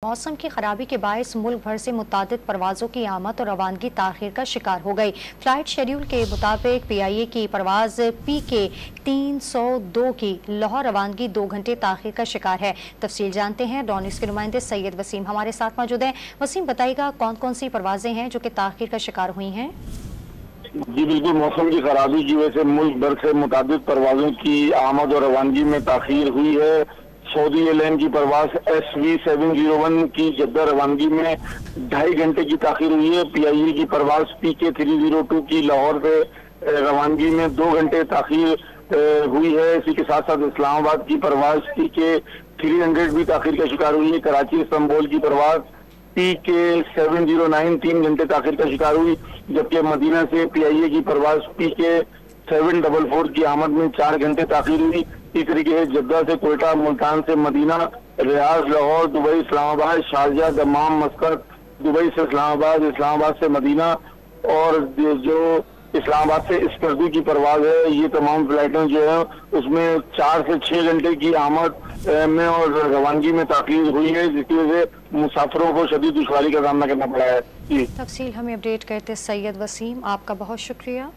मौसम की खराबी के बायस मुल्क भर से मुतादिद परवाज़ों की आमद और रवानगी ताख़ीर का शिकार हो गई। फ्लाइट शेड्यूल के मुताबिक PIA की परवाज़ PK 302 की लाहौर रवानगी 2 घंटे ताख़ीर का शिकार है। तफसील जानते हैं, डॉन न्यूज़ के नुमाइंदे सैयद वसीम हमारे साथ मौजूद हैं। वसीम, बताइएगा कौन कौन सी परवाज़ें हैं जो कि ताख़ीर का शिकार हुई हैं? जी बिल्कुल, मौसम की खराबी की वजह से मुल्क भर से मुताबिक परवाज़ों की आमद और रवानगी में ताख़ीर हुई है। सऊदी एयरलाइन की परवाज़ SV 701 की जद्दा रवानगी में 2.5 घंटे की ताख़ीर हुई है। PIA की परवाज़ PK 302 की लाहौर से रवानगी में 2 घंटे ताख़ीर हुई है। इसी के साथ साथ इस्लामाबाद की परवाज़ PK 300 भी ताख़ीर का शिकार हुई है। कराची इस्तांबुल की परवाज़ PK 709 3 घंटे ताख़ीर का शिकार हुई, जबकि मदीना से PIA की परवाज़ PK 744 की आमद में 4 घंटे ताख़ीर हुई। इस तरीके से जद्दा से कोयटा, मुल्तान से Medina, Riyadh, Lahore, Dubai, Islamabad, Sharjah, Dammam, Muscat, Dubai से इस्लामाबाद, इस्लामाबाद से मदीना और जो इस्लामाबाद से इस्कर्दू की परवाज़ है, ये तमाम फ्लाइटें जो है उसमें 4 से 6 घंटे की आमद में और रवानगी में ताख़ीर हुई है, जिसकी वजह से मुसाफिरों को शदीद दुश्वारी का सामना करना पड़ा है। जी, तफसील हमें अपडेट करते सैयद वसीम, आपका बहुत शुक्रिया।